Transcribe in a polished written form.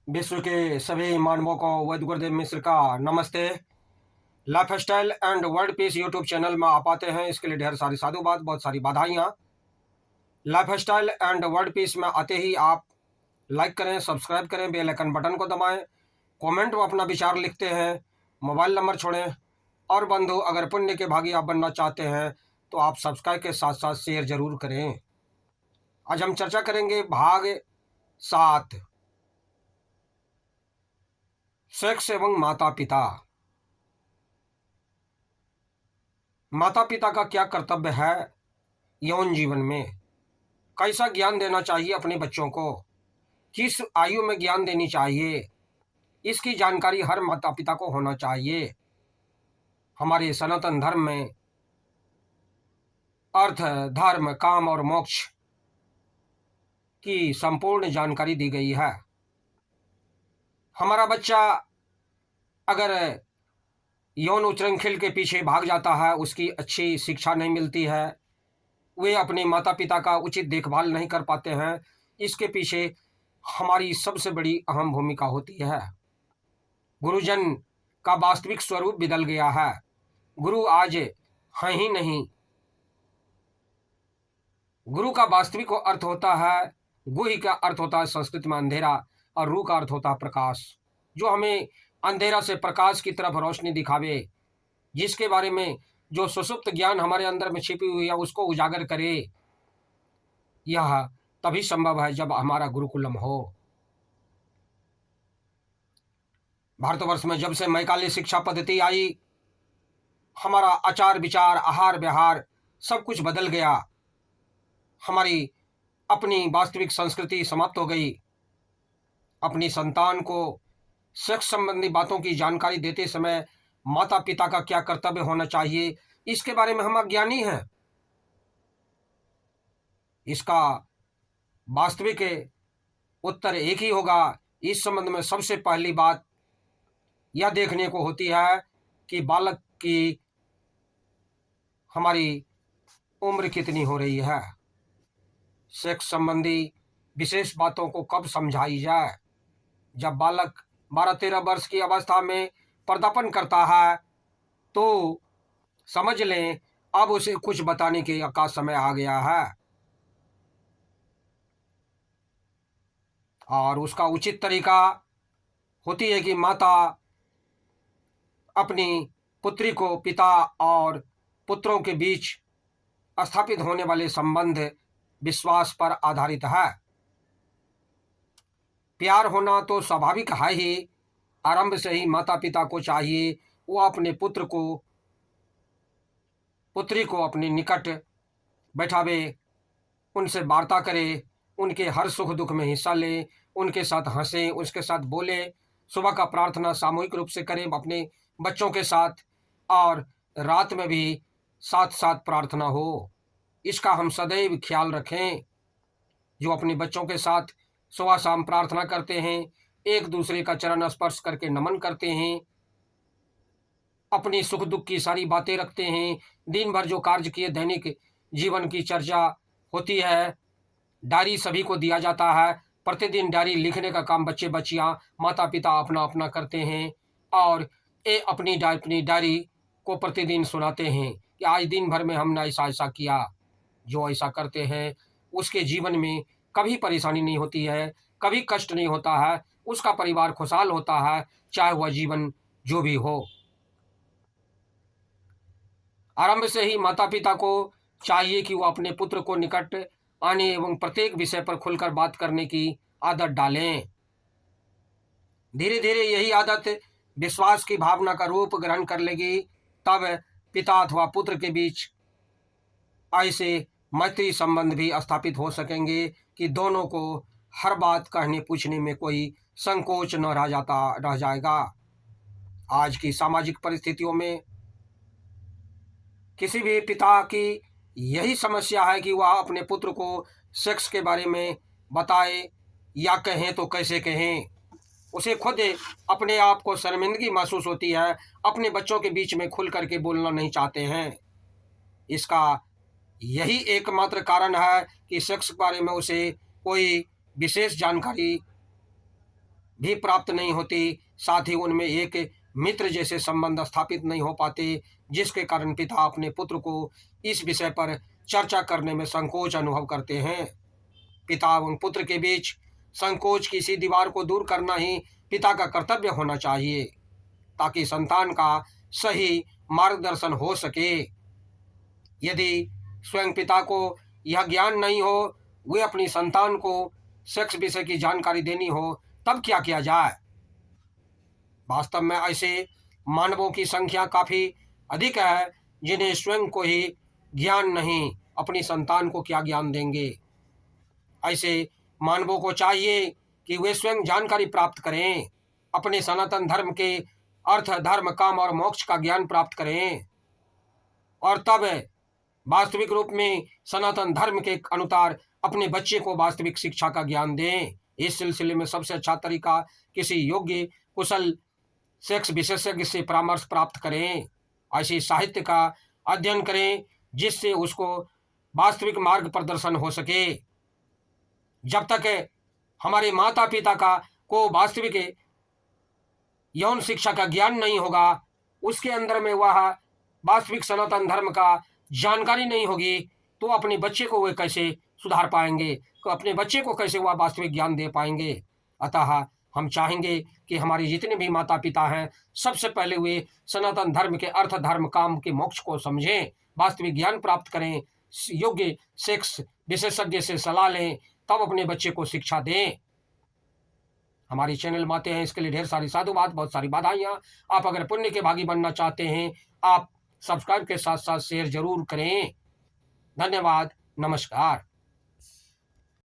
विश्व के सभी मानवों को वैद गुरुदेव मिश्र का नमस्ते। Life style and world peace YouTube channel में आप आते हैं, इसके लिए ढेर सारी साधुवाद, बहुत सारी बधाइयाँ। Life style and world peace में आते ही आप लाइक करें, सब्सक्राइब करें, बेल आइकन बटन को दबाएं, कमेंट में अपना विचार लिखते हैं, मोबाइल नंबर छोड़ें। और बंधु, अगर पुण्य के भागी आप बनना चाहते हैं तो आप सब्सक्राइब के साथ साथ शेयर जरूर करें। आज हम चर्चा करेंगे भाग 7, सेक्स एवं माता पिता। माता पिता का क्या कर्तव्य है यौन जीवन में, कैसा ज्ञान देना चाहिए अपने बच्चों को, किस आयु में ज्ञान देनी चाहिए, इसकी जानकारी हर माता पिता को होना चाहिए। हमारे सनातन धर्म में अर्थ, धर्म, काम और मोक्ष की संपूर्ण जानकारी दी गई है। हमारा बच्चा अगर यौन उच्छृंखल के पीछे भाग जाता है, उसकी अच्छी शिक्षा नहीं मिलती है, वे अपने माता पिता का उचित देखभाल नहीं कर पाते हैं, इसके पीछे हमारी सबसे बड़ी अहम भूमिका होती है। गुरुजन का वास्तविक स्वरूप बदल गया है। गुरु आज है ही नहीं। गुरु का वास्तविक अर्थ होता है, गुहि का अर्थ होता है संस्कृत में अंधेरा, और रू का अर्थ होता है प्रकाश, जो हमें अंधेरा से प्रकाश की तरफ रोशनी दिखावे, जिसके बारे में जो सुसुप्त ज्ञान हमारे अंदर में छिपी हुई है उसको उजागर करे। यह तभी संभव है जब हमारा गुरुकुलम हो। भारतवर्ष में जब से मैकाली शिक्षा पद्धति आई, हमारा आचार विचार, आहार व्यवहार सब कुछ बदल गया। हमारी अपनी वास्तविक संस्कृति समाप्त हो गई। अपनी संतान को सेक्स संबंधी बातों की जानकारी देते समय माता पिता का क्या कर्तव्य होना चाहिए, इसके बारे में हम अज्ञानी हैं। इसका वास्तविक उत्तर एक ही होगा। इस संबंध में सबसे पहली बात यह देखने को होती है कि बालक की हमारी उम्र कितनी हो रही है। सेक्स संबंधी विशेष बातों को कब समझाई जाए? जब बालक 12-13 वर्ष की अवस्था में पदार्पण करता है तो समझ लें अब उसे कुछ बताने के का समय आ गया है, और उसका उचित तरीका होती है कि माता अपनी पुत्री को पिता और पुत्रों के बीच स्थापित होने वाले संबंध विश्वास पर आधारित है। प्यार होना तो स्वाभाविक है ही। आरंभ से ही माता पिता को चाहिए वो अपने पुत्री को अपने निकट बैठावे, उनसे वार्ता करे, उनके हर सुख दुख में हिस्सा ले, उनके साथ हंसे, उसके साथ बोले, सुबह का प्रार्थना सामूहिक रूप से करें अपने बच्चों के साथ, और रात में भी साथ साथ प्रार्थना हो। इसका हम सदैव ख्याल रखें। जो अपने बच्चों के साथ सुबह शाम प्रार्थना करते हैं, एक दूसरे का चरण स्पर्श करके नमन करते हैं, अपनी सुख दुख की सारी बातें रखते हैं, दिन भर जो कार्य किए दैनिक जीवन की चर्चा होती है, डायरी सभी को दिया जाता है। प्रतिदिन डायरी लिखने का काम बच्चे बच्चियां माता पिता अपना अपना करते हैं, और ये अपनी डायरी को प्रतिदिन सुनाते हैं कि आज दिन भर में हमने ऐसा ऐसा किया। जो ऐसा करते हैं उसके जीवन में कभी परेशानी नहीं होती है, कभी कष्ट नहीं होता है, उसका परिवार खुशहाल होता है, चाहे वह जीवन जो भी हो। आरंभ से ही माता पिता को चाहिए कि वो अपने पुत्र को निकट आने एवं प्रत्येक विषय पर खुलकर बात करने की आदत डालें। धीरे धीरे यही आदत विश्वास की भावना का रूप ग्रहण कर लेगी। तब पिता अथवा पुत्र के बीच ऐसे मैत्री संबंध भी स्थापित हो सकेंगे कि दोनों को हर बात कहने पूछने में कोई संकोच न रह जाएगा। आज की सामाजिक परिस्थितियों में किसी भी पिता की यही समस्या है कि वह अपने पुत्र को सेक्स के बारे में बताए या कहें तो कैसे कहें। उसे खुद अपने आप को शर्मिंदगी महसूस होती है, अपने बच्चों के बीच में खुल करके बोलना नहीं चाहते हैं। इसका यही एकमात्र कारण है कि सेक्स के बारे में उसे कोई विशेष जानकारी भी प्राप्त नहीं होती, साथ ही उनमें एक मित्र जैसे संबंध स्थापित नहीं हो पाते, जिसके कारण पिता अपने पुत्र को इस विषय पर चर्चा करने में संकोच अनुभव करते हैं। पिता और पुत्र के बीच संकोच की इसी दीवार को दूर करना ही पिता का कर्तव्य होना चाहिए, ताकि संतान का सही मार्गदर्शन हो सके। यदि स्वयं पिता को यह ज्ञान नहीं हो, वे अपनी संतान को सेक्स विषय की जानकारी देनी हो, तब क्या किया जाए? वास्तव में ऐसे मानवों की संख्या काफ़ी अधिक है, जिन्हें स्वयं को ही ज्ञान नहीं, अपनी संतान को क्या ज्ञान देंगे। ऐसे मानवों को चाहिए कि वे स्वयं जानकारी प्राप्त करें, अपने सनातन धर्म के अर्थ, धर्म, काम और मोक्ष का ज्ञान प्राप्त करें, और तब वास्तविक रूप में सनातन धर्म के अनुसार अपने बच्चे को वास्तविक शिक्षा का ज्ञान दें। इस सिलसिले में सबसे अच्छा तरीका किसी योग्य कुशल सेक्स विशेषज्ञ से परामर्श प्राप्त करें। ऐसे साहित्य का अध्ययन करें जिससे उसको वास्तविक मार्ग प्रदर्शन हो सके। जब तक हमारे माता पिता को वास्तविक यौन शिक्षा का ज्ञान नहीं होगा, उसके अंदर में वह वास्तविक सनातन धर्म का जानकारी नहीं होगी, तो अपने बच्चे को वे कैसे सुधार पाएंगे, तो अपने बच्चे को कैसे वह वास्तविक ज्ञान दे पाएंगे। अतः हम चाहेंगे कि हमारे जितने भी माता पिता हैं, सबसे पहले वे सनातन धर्म के अर्थ, धर्म, काम के मोक्ष को समझें, वास्तविक ज्ञान प्राप्त करें, योग्य सेक्स विशेषज्ञ से सलाह लें, तब अपने बच्चे को शिक्षा दें। हमारी चैनल में आते हैं, इसके लिए ढेर सारी साधुवाद, बहुत सारी बधाइयाँ। आप अगर पुण्य के भागी बनना चाहते हैं, आप सब्सक्राइब के साथ साथ शेयर जरूर करें। धन्यवाद, नमस्कार।